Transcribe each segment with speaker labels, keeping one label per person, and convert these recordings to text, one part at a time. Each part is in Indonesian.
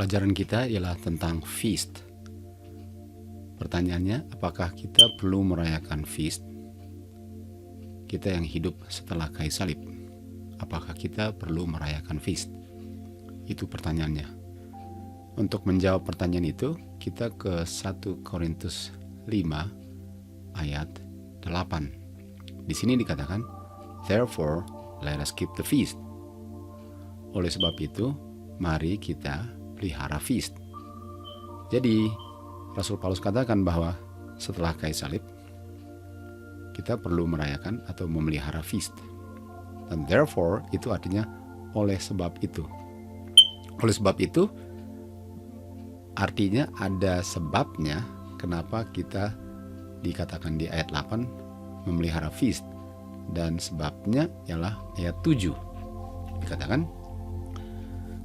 Speaker 1: Pelajaran kita ialah tentang feast. Pertanyaannya, apakah kita perlu merayakan feast? Kita yang hidup setelah kayu salib, apakah kita perlu merayakan feast? Itu pertanyaannya. Untuk menjawab pertanyaan itu, kita ke 1 Korintus 5 ayat 8. Di sini dikatakan, "Therefore, let us keep the feast." Oleh sebab itu, mari kita pelihara feast. Jadi, Rasul Paulus katakan bahwa setelah kayu salib, kita perlu merayakan atau memelihara feast. Dan therefore, itu artinya oleh sebab itu. Oleh sebab itu, artinya ada sebabnya kenapa kita dikatakan di ayat 8 memelihara feast. Dan sebabnya ialah ayat 7. Dikatakan,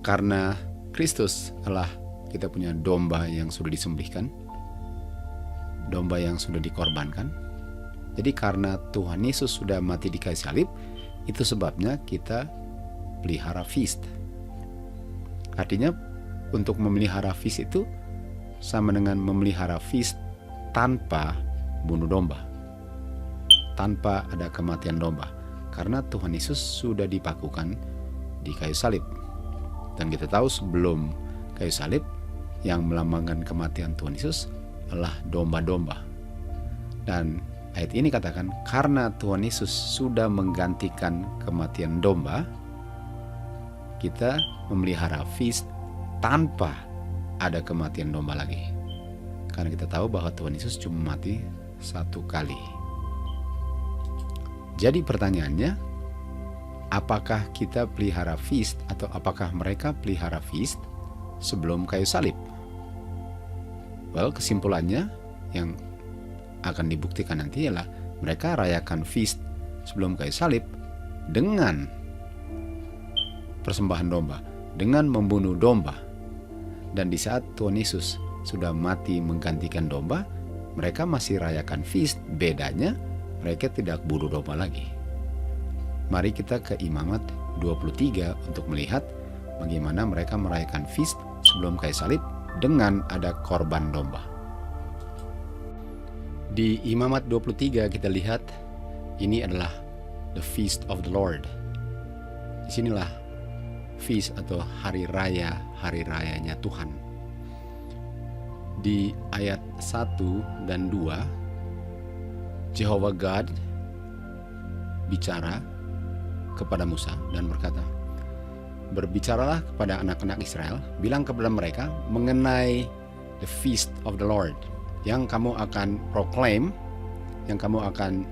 Speaker 1: karena Kristus adalah kita punya domba yang sudah disembelihkan, domba yang sudah dikorbankan. Jadi karena Tuhan Yesus sudah mati di kayu salib, itu sebabnya kita pelihara feast. Artinya untuk memelihara feast itu sama dengan memelihara feast tanpa bunuh domba, tanpa ada kematian domba, karena Tuhan Yesus sudah dipakukan di kayu salib. Dan kita tahu sebelum kayu salib, yang melambangkan kematian Tuhan Yesus adalah domba-domba. Dan ayat ini katakan, karena Tuhan Yesus sudah menggantikan kematian domba, kita memelihara feast tanpa ada kematian domba lagi. Karena kita tahu bahwa Tuhan Yesus cuma mati satu kali. Jadi pertanyaannya, apakah kita pelihara feast atau apakah mereka pelihara feast sebelum kayu salib? Well, kesimpulannya yang akan dibuktikan nanti ialah mereka rayakan feast sebelum kayu salib dengan persembahan domba, dengan membunuh domba. Dan di saat Tuhan Yesus sudah mati menggantikan domba, mereka masih rayakan feast. Bedanya, mereka tidak bunuh domba lagi. Mari kita ke Imamat 23 untuk melihat bagaimana mereka merayakan feast sebelum kayu salib dengan ada korban domba. Di Imamat 23 kita lihat ini adalah the feast of the Lord. Disinilah feast atau hari rayanya Tuhan. Di ayat 1 dan 2, Jehovah God bicara kepada Musa dan berkata, "Berbicaralah kepada anak-anak Israel, bilang kepada mereka mengenai the feast of the Lord yang kamu akan proclaim, yang kamu akan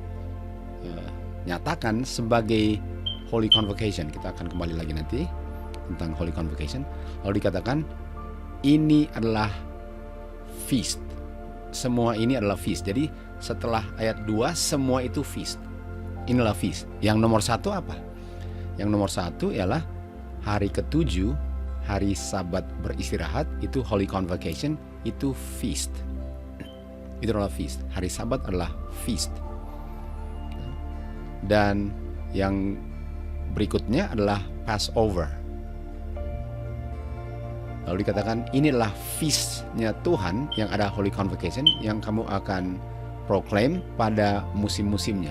Speaker 1: nyatakan sebagai Holy Convocation." Kita akan kembali lagi nanti tentang Holy Convocation. Lalu dikatakan, ini adalah feast. Semua ini adalah feast. Jadi setelah ayat 2, semua itu feast. Inilah feast. Yang nomor 1 apa? Yang nomor 1 ialah hari ke-7, hari Sabat beristirahat, itu Holy Convocation, itu feast. Itu adalah feast. Hari Sabat adalah feast. Dan yang berikutnya adalah Passover. Lalu dikatakan, inilah feast-nya Tuhan yang ada Holy Convocation yang kamu akan proclaim pada musim-musimnya.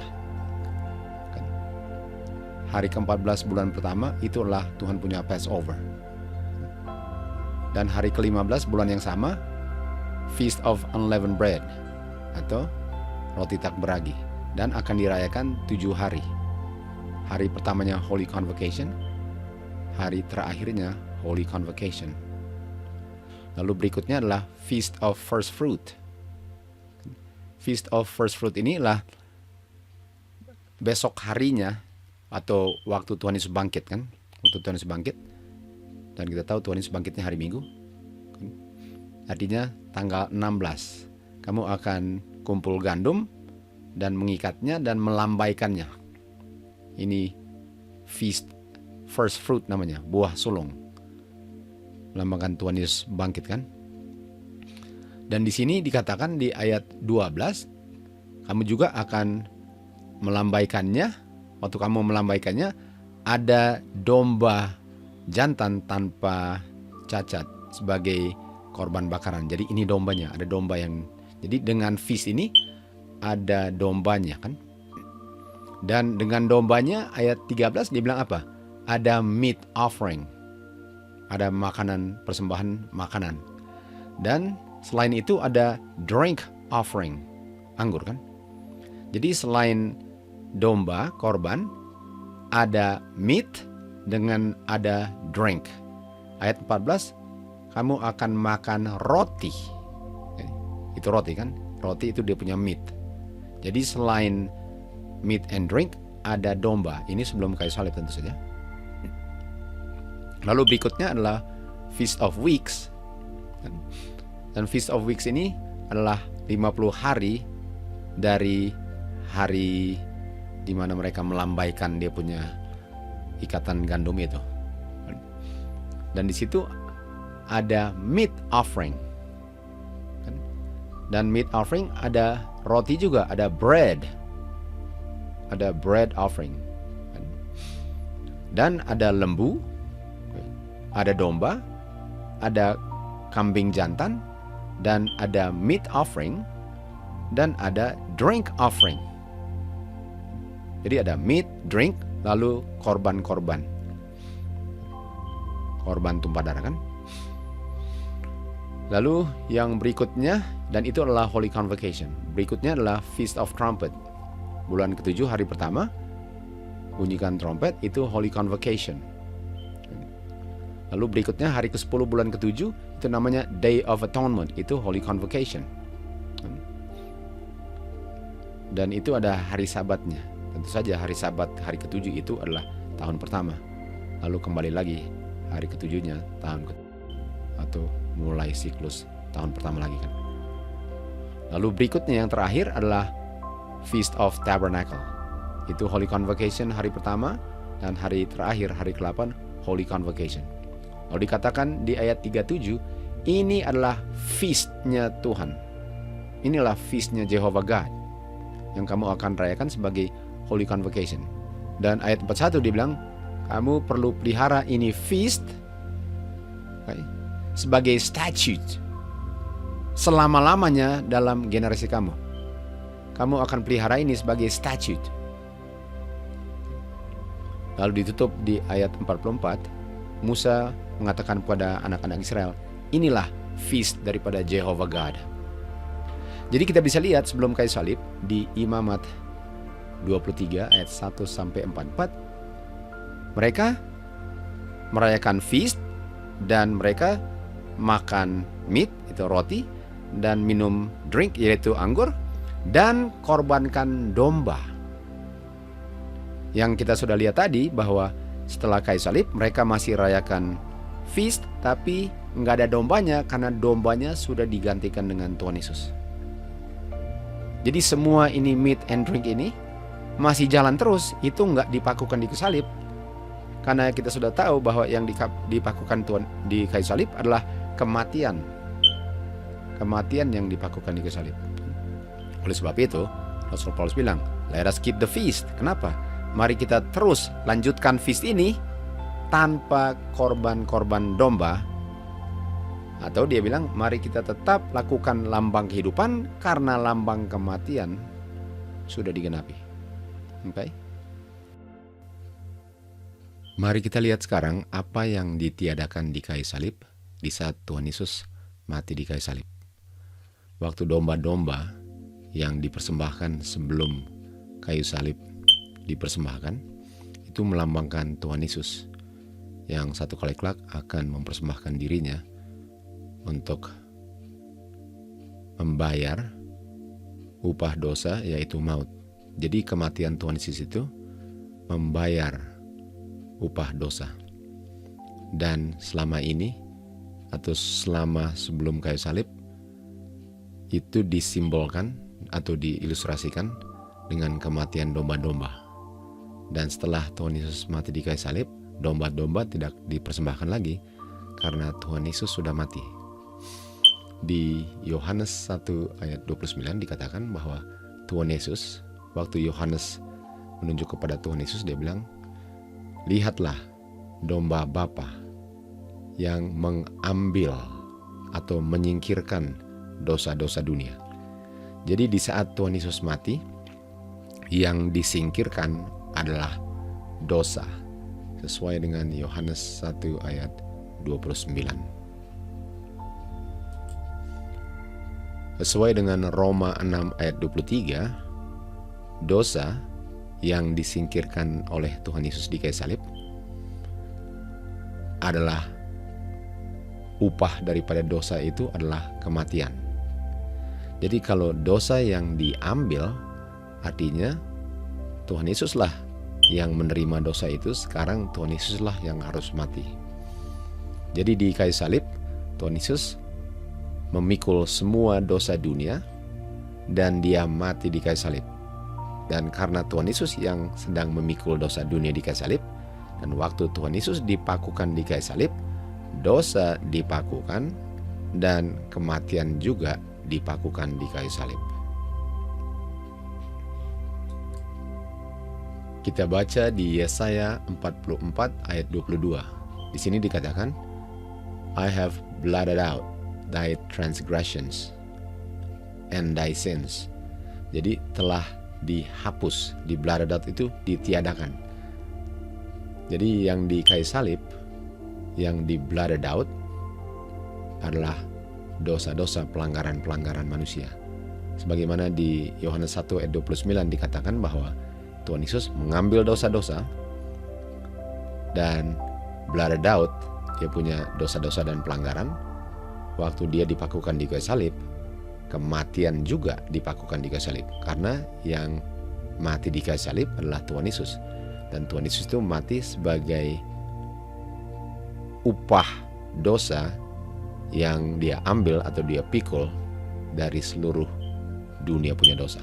Speaker 1: Hari ke-14 bulan pertama itulah Tuhan punya Passover. Dan hari ke-15 bulan yang sama, Feast of Unleavened Bread atau roti tak beragi, dan akan dirayakan 7 hari. Hari pertamanya Holy Convocation, hari terakhirnya Holy Convocation. Lalu berikutnya adalah Feast of First Fruit. Feast of First Fruit inilah besok harinya atau waktu Tuhan Yesus bangkit kan, waktu Tuhan Yesus bangkit, dan kita tahu Tuhan Yesus bangkitnya hari Minggu. Artinya tanggal 16 kamu akan kumpul gandum dan mengikatnya dan melambaikannya. Ini feast first fruit namanya, buah sulung. Melambangkan Tuhan Yesus bangkit kan. Dan di sini dikatakan di ayat 12, kamu juga akan melambaikannya. Waktu kamu melambaikannya, ada domba jantan tanpa cacat sebagai korban bakaran. Jadi ini dombanya, ada domba yang, jadi dengan feast ini ada dombanya kan. Dan dengan dombanya ayat 13 dia bilang apa? Ada meat offering. Ada makanan, persembahan makanan. Dan selain itu ada drink offering. Anggur kan. Jadi selain domba, korban, ada meat dengan ada drink. Ayat 14, kamu akan makan roti. Itu roti kan? Roti itu dia punya meat. Jadi selain meat and drink, ada domba. Ini sebelum kayu salib tentu saja. Lalu berikutnya adalah Feast of Weeks. Dan Feast of Weeks ini adalah 50 hari dari hari di mana mereka melambaikan dia punya ikatan gandum itu. Dan di situ ada meat offering. Dan meat offering ada roti juga, ada bread. Ada bread offering. Dan ada lembu, ada domba, ada kambing jantan, dan ada meat offering, dan ada drink offering. Jadi ada meat, drink, lalu korban-korban. Korban tumpah darah kan. Lalu yang berikutnya, dan itu adalah Holy Convocation. Berikutnya adalah Feast of Trumpet. Bulan ke-7 hari pertama, bunyikan trompet, itu Holy Convocation. Lalu berikutnya hari ke-10 bulan ke-7, itu namanya Day of Atonement, itu Holy Convocation. Dan itu ada hari sabatnya. Tentu saja hari sabat hari ke-7 itu adalah tahun pertama. Lalu kembali lagi hari ke-7-nya tahun atau mulai siklus tahun pertama lagi kan. Lalu berikutnya yang terakhir adalah Feast of Tabernacle. Itu Holy Convocation hari pertama, dan hari terakhir hari ke-8 Holy Convocation. Lalu dikatakan di ayat 37, ini adalah feast-nya Tuhan. Inilah feast-nya Jehovah God yang kamu akan rayakan sebagai Holy Convocation. Dan ayat 41 dibilang, kamu perlu pelihara ini feast sebagai statute selama-lamanya dalam generasi kamu. Kamu akan pelihara ini sebagai statute. Lalu ditutup di ayat 44, Musa mengatakan kepada anak-anak Israel, inilah feast daripada Jehovah God. Jadi kita bisa lihat sebelum kayu salib di Imamat 23 ayat 1 sampai 44, mereka merayakan feast dan mereka makan meat, itu roti, dan minum drink, yaitu anggur, dan korbankan domba. Yang kita sudah lihat tadi bahwa setelah kayu salib mereka masih rayakan feast, tapi nggak ada dombanya karena dombanya sudah digantikan dengan Tuhan Yesus. Jadi semua ini meat and drink ini masih jalan terus, itu nggak dipakukan di kayu salib. Karena kita sudah tahu bahwa yang dipakukan Tuhan di kayu salib adalah kematian. Kematian yang dipakukan di kayu salib. Oleh sebab itu, Rasul Paulus bilang, let us keep the feast. Kenapa? Mari kita terus lanjutkan feast ini tanpa korban-korban domba. Atau dia bilang, mari kita tetap lakukan lambang kehidupan karena lambang kematian sudah digenapi. Okay? Mari kita lihat sekarang apa yang ditiadakan di kayu salib di saat Tuhan Yesus mati di kayu salib. Waktu domba-domba yang dipersembahkan sebelum kayu salib dipersembahkan, itu melambangkan Tuhan Yesus yang satu kali kelak akan mempersembahkan dirinya untuk membayar upah dosa, yaitu maut. Jadi kematian Tuhan Yesus itu membayar upah dosa. Dan selama ini atau selama sebelum kayu salib itu disimbolkan atau diilustrasikan dengan kematian domba-domba. Dan setelah Tuhan Yesus mati di kayu salib, domba-domba tidak dipersembahkan lagi karena Tuhan Yesus sudah mati. Di Yohanes 1 ayat 29 dikatakan bahwa Tuhan Yesus, waktu Yohanes menunjuk kepada Tuhan Yesus, dia bilang, lihatlah domba Bapa yang mengambil atau menyingkirkan dosa-dosa dunia. Jadi di saat Tuhan Yesus mati, yang disingkirkan adalah dosa, sesuai dengan Yohanes 1 ayat 29. Sesuai dengan Roma 6 ayat 23, dosa yang disingkirkan oleh Tuhan Yesus di kayu salib adalah upah daripada dosa itu adalah kematian. Jadi kalau dosa yang diambil, artinya Tuhan Yesuslah yang menerima dosa itu. Sekarang Tuhan Yesuslah yang harus mati. Jadi di kayu salib, Tuhan Yesus memikul semua dosa dunia dan dia mati di kayu salib. Dan karena Tuhan Yesus yang sedang memikul dosa dunia di kayu salib, dan waktu Tuhan Yesus dipakukan di kayu salib, dosa dipakukan dan kematian juga dipakukan di kayu salib. Kita baca di Yesaya 44 ayat 22. Di sini dikatakan, I have blotted out thy transgressions and thy sins. Jadi telah dihapus, di blotted out itu ditiadakan. Jadi yang di kayu salib, yang di blotted out adalah dosa-dosa pelanggaran-pelanggaran manusia. Sebagaimana di Yohanes 1 ayat 29 dikatakan bahwa Tuhan Yesus mengambil dosa-dosa dan blotted out, dia punya dosa-dosa dan pelanggaran. Waktu dia dipakukan di kayu salib, kematian juga dipakukan di kayu salib. Karena yang mati di kayu salib adalah Tuhan Yesus. Dan Tuhan Yesus itu mati sebagai upah dosa yang dia ambil atau dia pikul dari seluruh dunia punya dosa.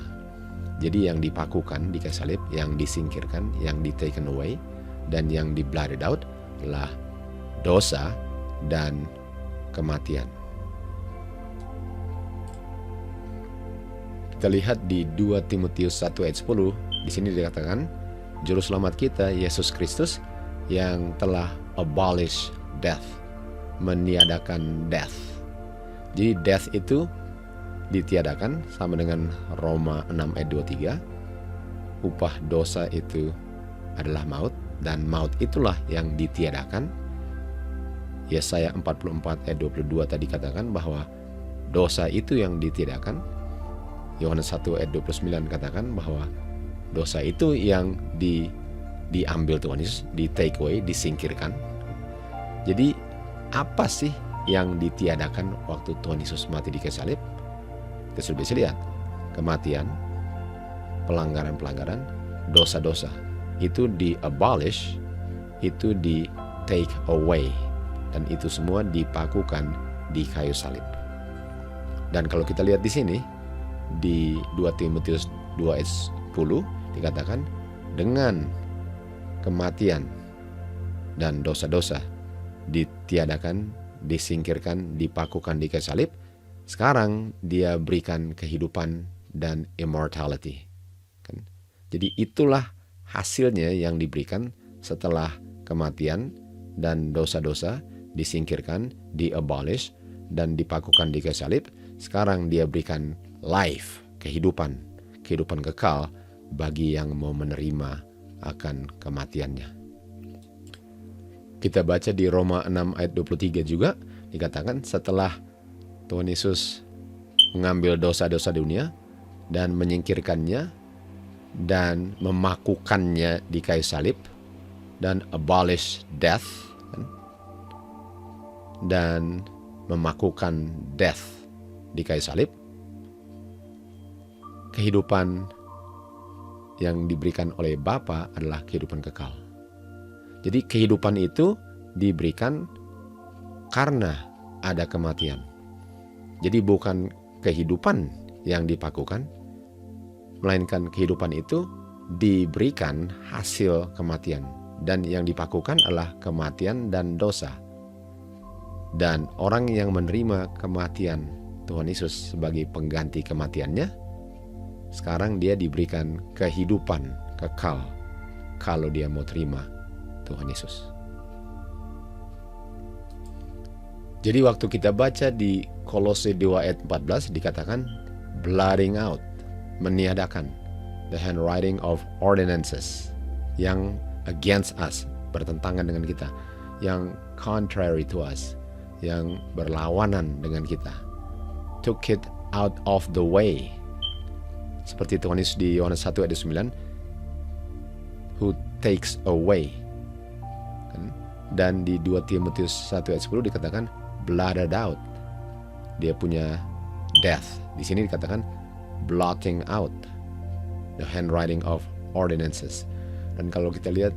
Speaker 1: Jadi yang dipakukan di kayu salib, yang disingkirkan, yang di taken away, dan yang di blotted out adalah dosa dan kematian. Kita lihat di 2 Timotius 1 ayat 10, di sini dikatakan, Juru Selamat kita, Yesus Kristus, yang telah abolish death, meniadakan death. Jadi death itu ditiadakan sama dengan Roma 6 ayat 23. Upah dosa itu adalah maut, dan maut itulah yang ditiadakan. Yesaya 44 ayat 22 tadi katakan bahwa dosa itu yang ditiadakan. Yohanes 1 ayat 29 katakan bahwa dosa itu yang diambil Tuhan Yesus, di take away, disingkirkan. Jadi apa sih yang ditiadakan waktu Tuhan Yesus mati di kayu salib? Kita sudah bisa lihat kematian, pelanggaran-pelanggaran, dosa-dosa itu di-abolish, itu di-take away, dan itu semua dipakukan di kayu salib. Dan kalau kita lihat di sini di 2 Timotius 2 ayat 10 dikatakan, dengan kematian dan dosa-dosa ditiadakan, disingkirkan, dipakukan di kayu salib, sekarang dia berikan kehidupan dan immortality. Jadi itulah hasilnya yang diberikan setelah kematian dan dosa-dosa disingkirkan, di-abolish, dan dipakukan di kayu salib. Sekarang dia berikan life, kehidupan kekal bagi yang mau menerima akan kematiannya. Kita baca di Roma 6 ayat 23 juga dikatakan, setelah Tuhan Yesus mengambil dosa-dosa dunia dan menyingkirkannya dan memakukannya di kayu salib dan abolish death dan memakukan death di kayu salib, kehidupan yang diberikan oleh Bapa adalah kehidupan kekal. Jadi kehidupan itu diberikan karena ada kematian. Jadi bukan kehidupan yang dipakukan, melainkan kehidupan itu diberikan hasil kematian. Dan yang dipakukan adalah kematian dan dosa. Dan orang yang menerima kematian Tuhan Yesus sebagai pengganti kematiannya, sekarang dia diberikan kehidupan kekal kalau dia mau terima Tuhan Yesus. Jadi waktu kita baca di Kolose 2 ayat 14 dikatakan blotting out, meniadakan the handwriting of ordinances yang against us, bertentangan dengan kita, yang contrary to us, yang berlawanan dengan kita. Took it out of the way. Seperti Tuhan Yesus di Yohanes 1 ayat 9, who takes away. Dan di 2 Timotius 1 ayat 10 dikatakan blotted out. Dia punya death. Di sini dikatakan blotting out the handwriting of ordinances. Dan kalau kita lihat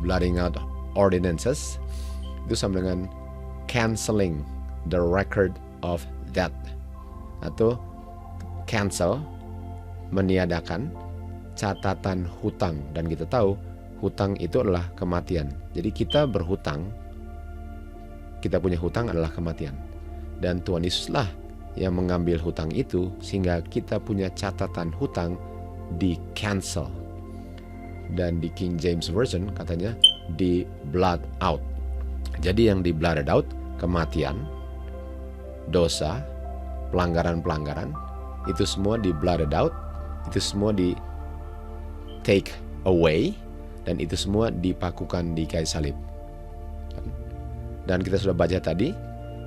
Speaker 1: blotting out ordinances itu sama dengan canceling the record of death, atau cancel, meniadakan catatan hutang. Dan kita tahu hutang itu adalah kematian. Jadi kita berhutang, kita punya hutang adalah kematian. Dan Tuhan Yesuslah yang mengambil hutang itu sehingga kita punya catatan hutang di cancel. Dan di King James Version katanya di blot out. Jadi yang di blotted out kematian, dosa, pelanggaran-pelanggaran, itu semua di blotted out, itu semua di take away, dan itu semua dipakukan di kayu salib. Dan kita sudah baca tadi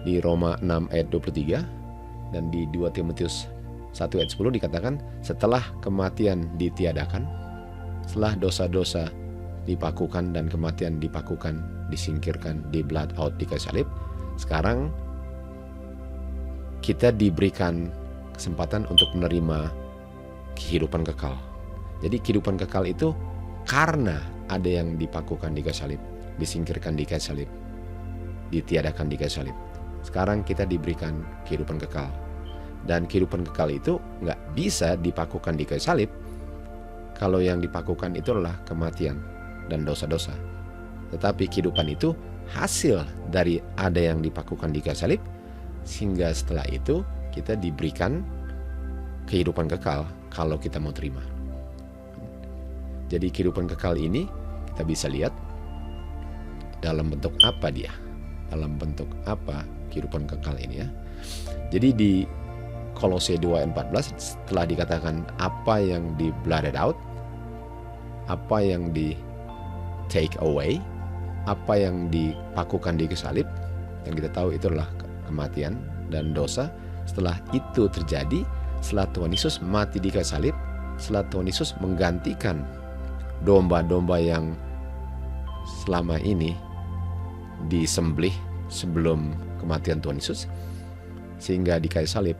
Speaker 1: di Roma 6 ayat 23 dan di 2 Timotius 1 ayat 10 dikatakan setelah kematian ditiadakan, setelah dosa-dosa dipakukan dan kematian dipakukan, disingkirkan, di blot out di kayu salib, sekarang kita diberikan kesempatan untuk menerima kehidupan kekal. Jadi kehidupan kekal itu karena ada yang dipakukan di kayu salib, disingkirkan di kayu salib, ditiadakan di kayu salib. Sekarang kita diberikan kehidupan kekal. Dan kehidupan kekal itu nggak bisa dipakukan di kayu salib kalau yang dipakukan itu adalah kematian dan dosa-dosa. Tetapi kehidupan itu hasil dari ada yang dipakukan di kayu salib, sehingga setelah itu kita diberikan kehidupan kekal kalau kita mau terima. Jadi kehidupan kekal ini kita bisa lihat dalam bentuk apa dia, dalam bentuk apa kehidupan kekal ini ya. Jadi di Kolose 2 ayat 14 setelah dikatakan apa yang di blotted out, apa yang di take away, apa yang dipakukan di kayu salib, dan kita tahu itu adalah kematian dan dosa. Setelah itu terjadi, setelah Tuhan Yesus mati di kayu salib, setelah Tuhan Yesus menggantikan domba-domba yang selama ini disembelih sebelum kematian Tuhan Yesus, sehingga di kayu salib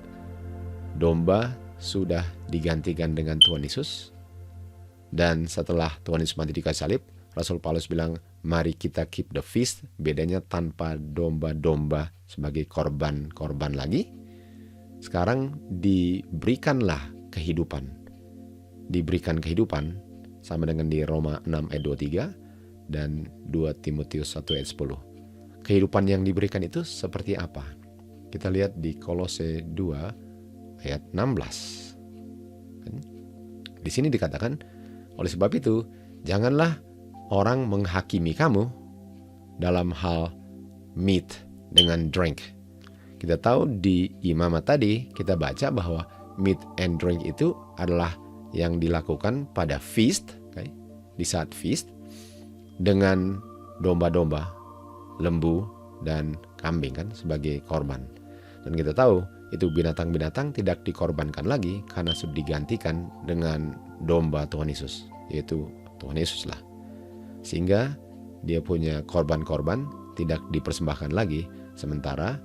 Speaker 1: domba sudah digantikan dengan Tuhan Yesus. Dan setelah Tuhan Yesus mati di kayu salib, Rasul Paulus bilang, mari kita keep the feast, bedanya tanpa domba-domba sebagai korban-korban lagi. Sekarang diberikanlah kehidupan. Diberikan kehidupan sama dengan di Roma 6 ayat 23 dan 2 Timotius 1 ayat 10. Kehidupan yang diberikan itu seperti apa? Kita lihat di Kolose 2 ayat 16. Di sini dikatakan, oleh sebab itu, janganlah orang menghakimi kamu dalam hal meat dengan drink. Kita tahu di imamat tadi kita baca bahwa meat and drink itu adalah yang dilakukan pada feast, okay? Di saat feast dengan domba-domba, lembu dan kambing kan sebagai korban. Dan kita tahu itu binatang-binatang tidak dikorbankan lagi karena sudah digantikan dengan domba Tuhan Yesus, yaitu Tuhan Yesus lah. Sehingga dia punya korban-korban tidak dipersembahkan lagi, sementara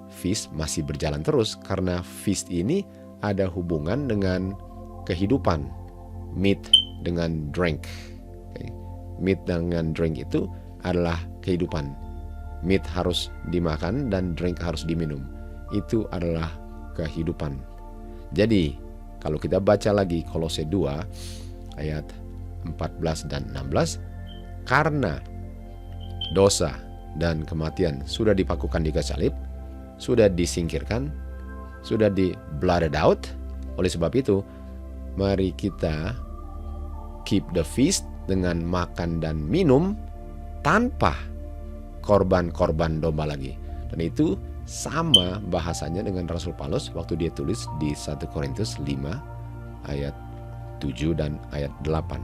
Speaker 1: feast masih berjalan terus karena feast ini ada hubungan dengan kehidupan, meat dengan drink. Okay. Meat dengan drink itu adalah kehidupan. Meat harus dimakan dan drink harus diminum. Itu adalah kehidupan. Jadi kalau kita baca lagi Kolose 2 ayat 14 dan 16, karena dosa dan kematian sudah dipakukan di kayu salib, sudah disingkirkan, sudah di blotted out. Oleh sebab itu, mari kita keep the feast dengan makan dan minum tanpa korban-korban domba lagi. Dan itu sama bahasanya dengan Rasul Paulus waktu dia tulis di 1 Korintus 5 ayat 7 dan ayat 8.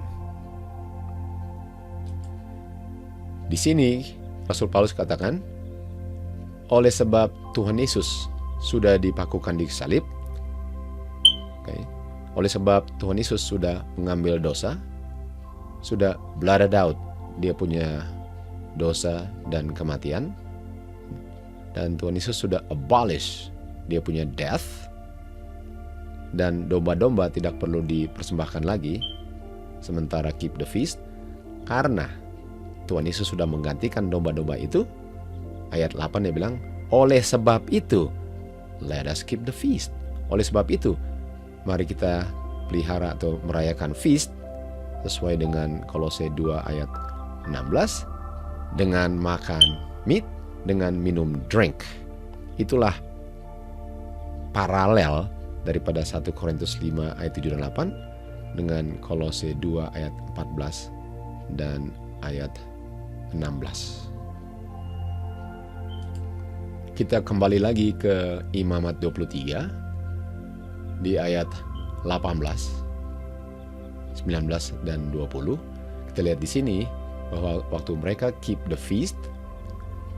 Speaker 1: Di sini Rasul Paulus katakan, oleh sebab Tuhan Yesus sudah dipakukan di salib, oleh sebab Tuhan Yesus sudah mengambil dosa, sudah blotted out dia punya dosa dan kematian, dan Tuhan Yesus sudah abolish dia punya death, dan domba-domba tidak perlu dipersembahkan lagi, sementara keep the feast, karena Tuhan Yesus sudah menggantikan domba-domba itu. Ayat 8 dia bilang, oleh sebab itu let us keep the feast. Oleh sebab itu mari kita pelihara atau merayakan feast sesuai dengan Kolose 2 ayat 16, dengan makan meat, dengan minum drink. Itulah paralel daripada 1 Korintus 5 ayat 7 dan 8 dengan Kolose 2 ayat 14 dan ayat 16. Kita kembali lagi ke Imamat 23 di ayat 18, 19 dan 20. Kita lihat di sini bahwa waktu mereka keep the feast,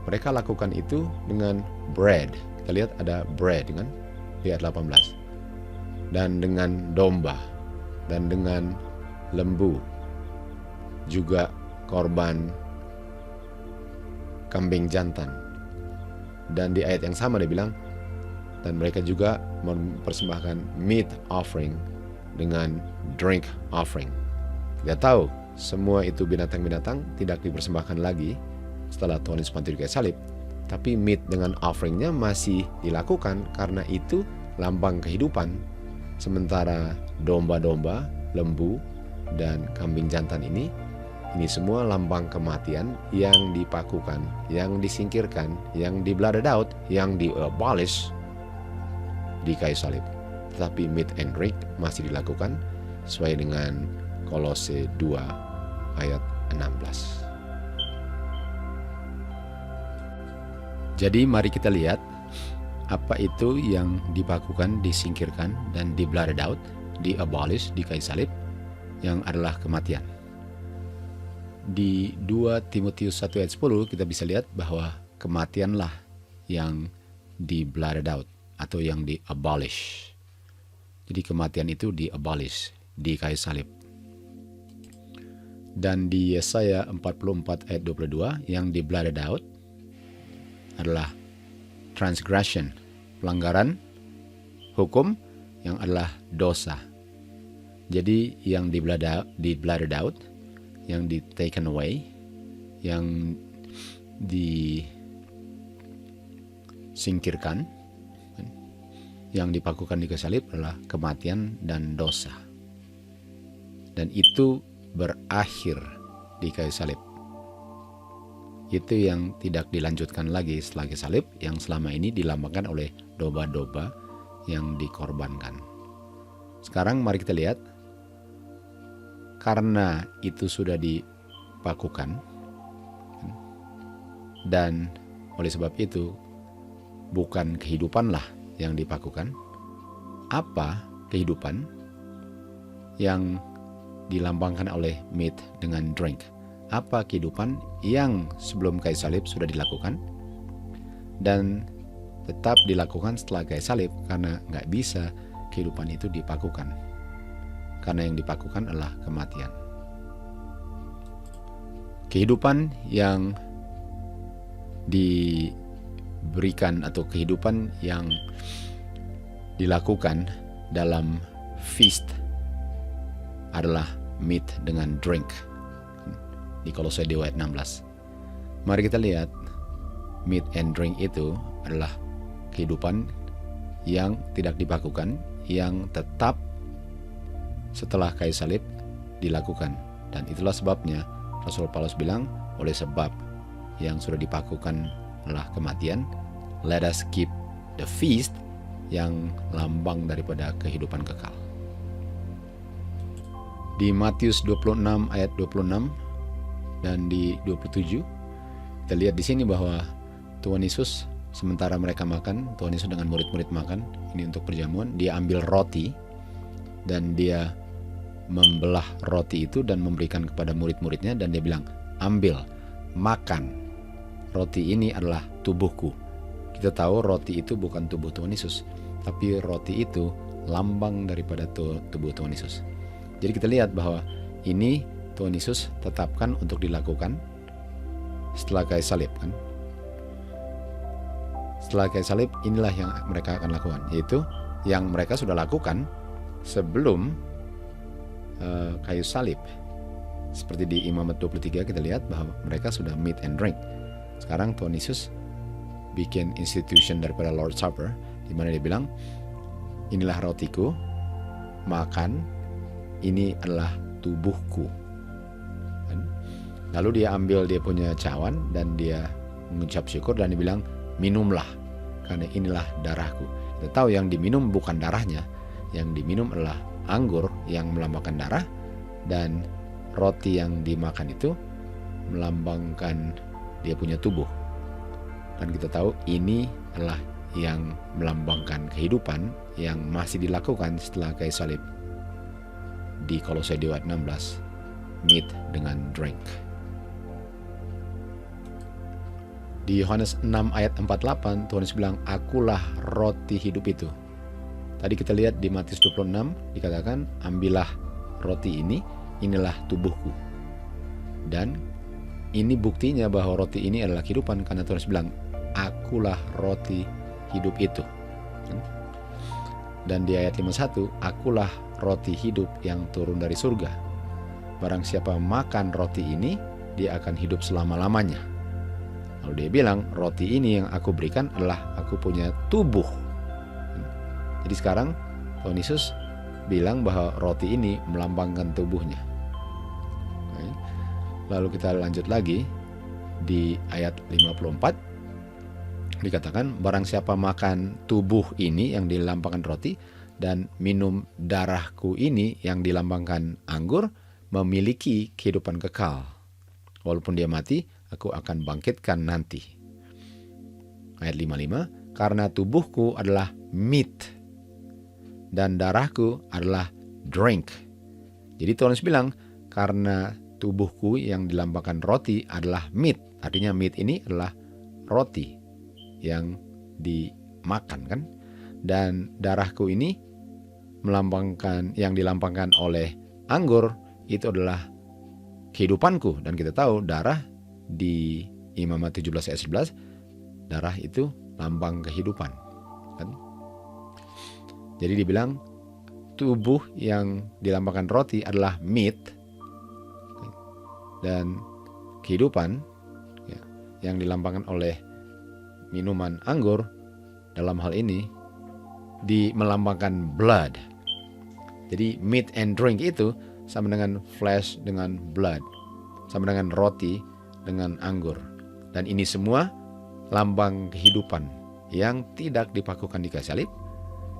Speaker 1: mereka lakukan itu dengan bread. Kita lihat ada bread kan di ayat 18. Dan dengan domba dan dengan lembu, juga korban kambing jantan. Dan di ayat yang sama dia bilang, dan mereka juga mempersembahkan meat offering dengan drink offering. Kita tahu semua itu binatang-binatang tidak dipersembahkan lagi setelah Tuhan Yesus mati di kayu salib, tapi meat dengan offeringnya masih dilakukan karena itu lambang kehidupan. Sementara domba-domba, lembu, dan kambing jantan ini semua lambang kematian yang dipakukan, yang disingkirkan, yang di-blotted out, yang di-abolish di kayu salib. Tetapi meat and drink masih dilakukan sesuai dengan Kolose 2 ayat 16. Jadi mari kita lihat apa itu yang dipakukan, disingkirkan, dan di-blotted out, di-abolish di kayu salib, yang adalah kematian. Di 2 Timotius 1 ayat 10 kita bisa lihat bahwa kematianlah yang di-blotted out atau yang di-abolish. Jadi kematian itu di-abolish di kayu salib. Dan di Yesaya 44 ayat 22 yang di-blotted out adalah transgression, pelanggaran hukum yang adalah dosa. Jadi yang di-blotted out, yang di-taken away, yang disingkirkan, yang dipakukan di kayu salib adalah kematian dan dosa. Dan itu berakhir di kayu salib. Itu yang tidak dilanjutkan lagi setelah kayu salib, yang selama ini dilambangkan oleh domba-domba yang dikorbankan. Sekarang mari kita lihat, karena itu sudah dipakukan, dan oleh sebab itu bukan kehidupanlah yang dipakukan. Apa kehidupan yang dilambangkan oleh meat dengan drink? Apa kehidupan yang sebelum kayu salib sudah dilakukan dan tetap dilakukan setelah kayu salib, karena nggak bisa kehidupan itu dipakukan, karena yang dipakukan adalah kematian. Kehidupan yang diberikan atau kehidupan yang dilakukan dalam feast adalah meat dengan drink di Kolose 2 ayat 16. Mari kita lihat, meat and drink itu adalah kehidupan yang tidak dipakukan, yang tetap setelah kayu salib dilakukan. Dan itulah sebabnya Rasul Paulus bilang, oleh sebab yang sudah dipakukan adalah kematian, let us keep the feast, yang lambang daripada kehidupan kekal. Di Matius 26 ayat 26 dan di 27 Kita lihat di sini bahwa Tuhan Yesus, sementara mereka makan, Tuhan Yesus dengan murid-murid makan, ini untuk perjamuan, dia ambil roti dan dia membelah roti itu dan memberikan kepada murid-muridnya, dan dia bilang, ambil, makan, roti ini adalah tubuhku. Kita tahu roti itu bukan tubuh Tuhan Yesus, tapi roti itu lambang daripada tubuh Tuhan Yesus. Jadi kita lihat bahwa ini Tuhan Yesus tetapkan untuk dilakukan setelah kayu salib kan. Setelah kayu salib, inilah yang mereka akan lakukan, yaitu yang mereka sudah lakukan sebelum kayu salib. Seperti di Imamat 23 kita lihat bahwa mereka sudah meet and drink. Sekarang Tuhan Yesus bikin institution daripada Lord's Supper, di mana dia bilang, inilah rotiku, makan, ini adalah tubuhku. Lalu dia ambil dia punya cawan dan dia mengucap syukur dan dia bilang, minumlah, karena inilah darahku. Kita tahu yang diminum bukan darahnya, yang diminum adalah anggur yang melambangkan darah, dan roti yang dimakan itu melambangkan dia punya tubuh. Dan kita tahu ini adalah yang melambangkan kehidupan yang masih dilakukan setelah kayu salib. Di Kolose 2 ayat 16, meat dengan drink. Di Yohanes 6 ayat 48, Tuhan Yesus bilang, akulah roti hidup itu. Tadi kita lihat di Matius 26 dikatakan, ambillah roti ini, inilah tubuhku. Dan ini buktinya bahwa roti ini adalah kehidupan, karena Tuhan Yesus bilang, akulah roti hidup itu. Dan di ayat 51, akulah roti hidup yang turun dari surga. Barang siapa makan roti ini, dia akan hidup selama-lamanya. Lalu dia bilang, roti ini yang aku berikan adalah aku punya tubuh. Jadi sekarang Tuhan Yesus bilang bahwa roti ini melambangkan tubuhnya. Lalu kita lanjut lagi di ayat 54. Dikatakan, barang siapa makan tubuh ini yang dilambangkan roti dan minum darahku ini yang dilambangkan anggur, memiliki kehidupan kekal. Walaupun dia mati, aku akan bangkitkan nanti. Ayat 55, karena tubuhku adalah meat dan darahku adalah drink. Jadi Tuhan Yesus bilang, karena tubuhku yang dilambangkan roti adalah meat. Artinya meat ini adalah roti yang dimakan kan. Dan darahku ini melambangkan, yang dilambangkan oleh anggur, itu adalah kehidupanku. Dan kita tahu darah di Imamat 17 ayat 11, darah itu lambang kehidupan kan? Jadi dibilang tubuh yang dilambangkan roti adalah meat, dan kehidupan ya, yang dilambangkan oleh minuman anggur dalam hal ini melambangkan blood. Jadi meat and drink itu sama dengan flesh dengan blood, sama dengan roti dengan anggur. Dan ini semua lambang kehidupan yang tidak dipakukan di kayu salib,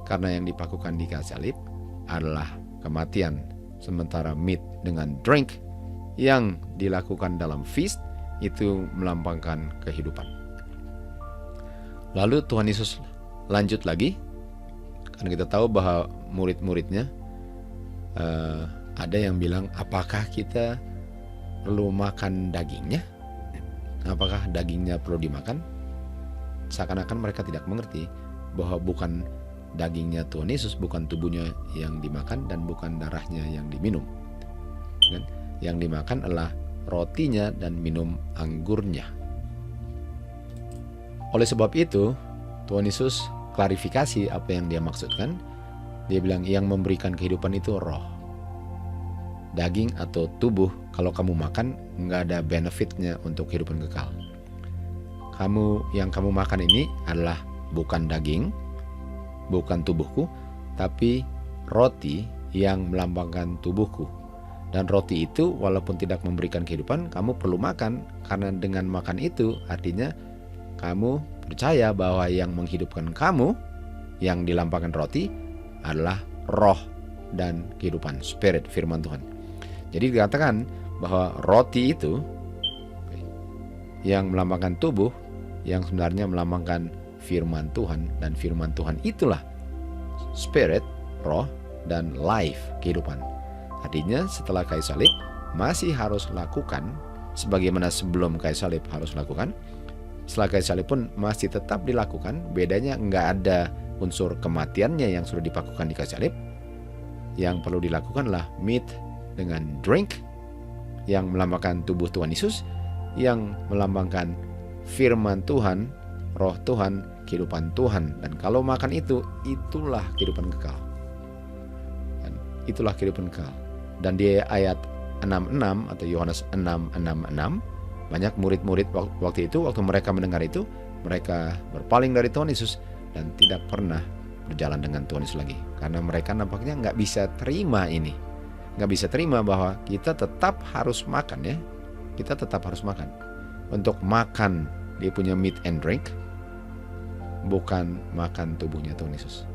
Speaker 1: karena yang dipakukan di kayu salib adalah kematian. Sementara meat dengan drink yang dilakukan dalam feast itu melambangkan kehidupan. Lalu Tuhan Yesus lanjut lagi, karena kita tahu bahwa murid-muridnya ada yang bilang, apakah kita perlu makan dagingnya? Apakah dagingnya perlu dimakan? Seakan-akan mereka tidak mengerti bahwa bukan dagingnya Tuhan Yesus, bukan tubuhnya yang dimakan, dan bukan darahnya yang diminum. Dan yang dimakan adalah rotinya dan minum anggurnya. Oleh sebab itu, Tuhan Yesus klarifikasi apa yang dia maksudkan. Dia bilang, yang memberikan kehidupan itu roh. Daging atau tubuh, kalau kamu makan, nggak ada benefitnya untuk kehidupan kekal. Yang kamu makan ini adalah bukan daging, bukan tubuhku, tapi roti yang melambangkan tubuhku. Dan roti itu walaupun tidak memberikan kehidupan, kamu perlu makan, karena dengan makan itu artinya kamu percaya bahwa yang menghidupkan kamu, yang dilambangkan roti, adalah roh dan kehidupan, spirit, firman Tuhan. Jadi dikatakan bahwa roti itu yang melambangkan tubuh, yang sebenarnya melambangkan firman Tuhan, dan firman Tuhan itulah spirit, roh, dan life, kehidupan. Artinya setelah kayu salib masih harus lakukan sebagaimana sebelum kayu salib harus lakukan. Setelah kayu salib pun masih tetap dilakukan. Bedanya nggak ada unsur kematiannya yang sudah dipakukan di kayu salib. Yang perlu dilakukanlah meat dengan drink, yang melambangkan tubuh Tuhan Yesus, yang melambangkan firman Tuhan, roh Tuhan, kehidupan Tuhan. Dan kalau makan itu, itulah kehidupan kekal. Dan itulah kehidupan kekal. Dan di ayat 66 atau Yohanes 6:66, banyak murid-murid waktu itu, waktu mereka mendengar itu, mereka berpaling dari Tuhan Yesus dan tidak pernah berjalan dengan Tuhan Yesus lagi. Karena mereka nampaknya nggak bisa terima ini. Nggak bisa terima bahwa kita tetap harus makan ya. Kita tetap harus makan. Untuk makan dia punya meat and drink, bukan makan tubuhnya Tuhan Yesus,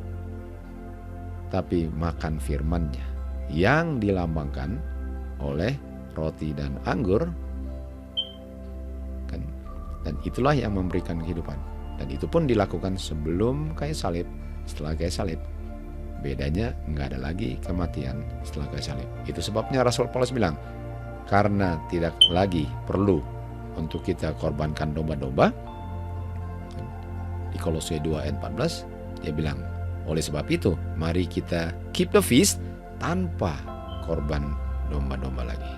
Speaker 1: tapi makan firman-Nya yang dilambangkan oleh roti dan anggur, kan? Dan itulah yang memberikan kehidupan. Dan itu pun dilakukan sebelum kayu salib. Setelah kayu salib, bedanya nggak ada lagi kematian setelah kayu salib. Itu sebabnya Rasul Paulus bilang, karena tidak lagi perlu untuk kita korbankan domba-domba. Di Kolose 2 ayat 14 dia bilang, oleh sebab itu mari kita keep the feast tanpa korban domba-domba lagi.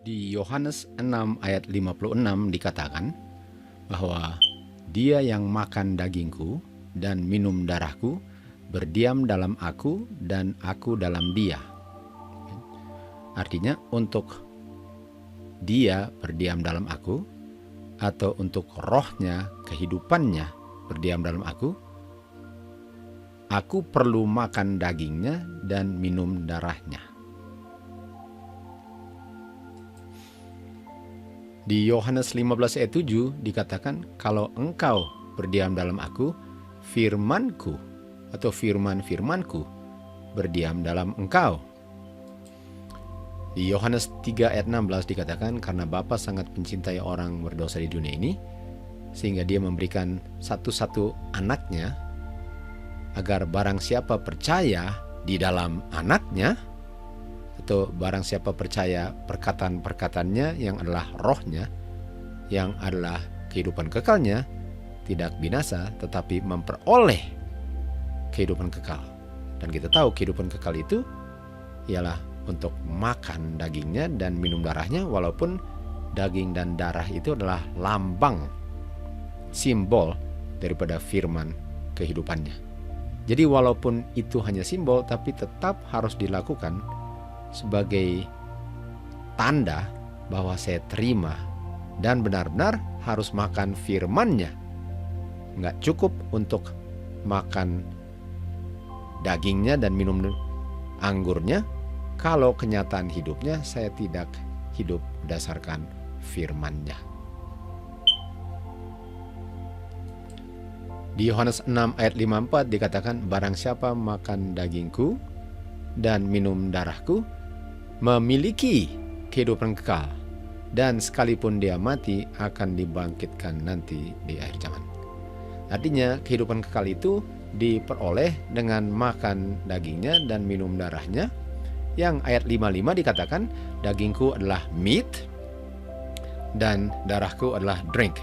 Speaker 1: Di Yohanes 6 ayat 56 dikatakan bahwa dia yang makan dagingku dan minum darahku berdiam dalam aku dan aku dalam dia. Artinya untuk dia berdiam dalam aku, atau untuk rohnya, kehidupannya berdiam dalam aku perlu makan dagingnya dan minum darahnya. Di Yohanes 15 ayat 7 dikatakan, kalau engkau berdiam dalam aku, firmanku atau firman-firmanku berdiam dalam engkau. Di Yohanes 3 ayat 16 dikatakan, karena Bapa sangat mencintai orang berdosa di dunia ini, sehingga dia memberikan satu-satu anaknya, agar barang siapa percaya di dalam anaknya, atau barang siapa percaya perkataan-perkataannya yang adalah rohnya, yang adalah kehidupan kekalnya, tidak binasa tetapi memperoleh kehidupan kekal. Dan kita tahu kehidupan kekal itu ialah untuk makan dagingnya dan minum darahnya, walaupun daging dan darah itu adalah lambang, simbol daripada firman kehidupannya. Jadi walaupun itu hanya simbol, tapi tetap harus dilakukan sebagai tanda bahwa saya terima dan benar-benar harus makan firman-Nya. Nggak cukup untuk makan dagingnya dan minum anggurnya kalau kenyataan hidupnya saya tidak hidup berdasarkan firman-Nya. Di Yohanes 6 ayat 54 dikatakan, barang siapa makan dagingku dan minum darahku memiliki kehidupan kekal, dan sekalipun dia mati akan dibangkitkan nanti di akhir zaman. Artinya kehidupan kekal itu diperoleh dengan makan dagingnya dan minum darahnya. Yang ayat 55 dikatakan, dagingku adalah meat dan darahku adalah drink.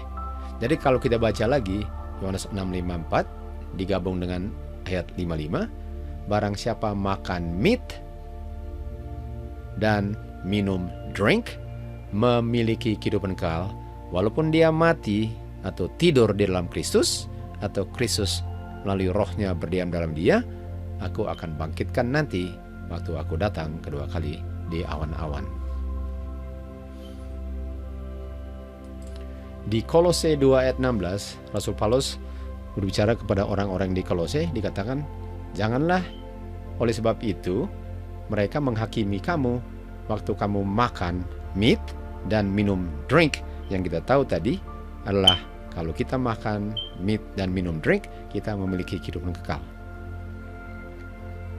Speaker 1: Jadi kalau kita baca lagi Yohanes 6:54 digabung dengan ayat 55, barang siapa makan meat dan minum drink
Speaker 2: memiliki kehidupan kekal, walaupun dia mati atau tidur di dalam Kristus, atau Kristus melalui rohnya berdiam dalam dia, aku akan bangkitkan nanti waktu aku datang kedua kali di awan-awan. Di Kolose 2 ayat 16, Rasul Paulus berbicara kepada orang-orang di Kolose, dikatakan, janganlah oleh sebab itu mereka menghakimi kamu waktu kamu makan meat dan minum drink. Yang kita tahu tadi adalah kalau kita makan meat dan minum drink, kita memiliki kehidupan kekal.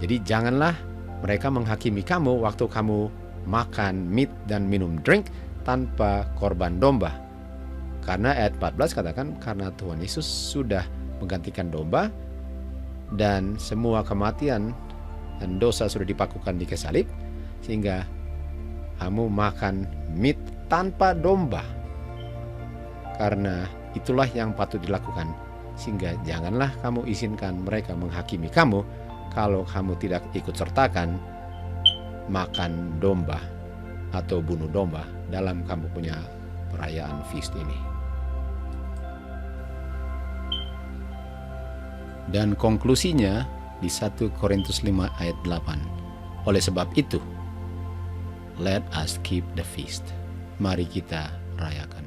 Speaker 2: Jadi janganlah mereka menghakimi kamu waktu kamu makan meat dan minum drink tanpa korban domba. Karena ayat 14 katakan, karena Tuhan Yesus sudah menggantikan domba dan semua kematian dan dosa sudah dipakukan di kayu salib, sehingga kamu makan meat tanpa domba. Karena itulah yang patut dilakukan, sehingga janganlah kamu izinkan mereka menghakimi kamu kalau kamu tidak ikut sertakan makan domba atau bunuh domba dalam kamu punya perayaan feast ini. Dan konklusinya di 1 Korintus 5 ayat 8. Oleh sebab itu, let us keep the feast. Mari kita rayakan.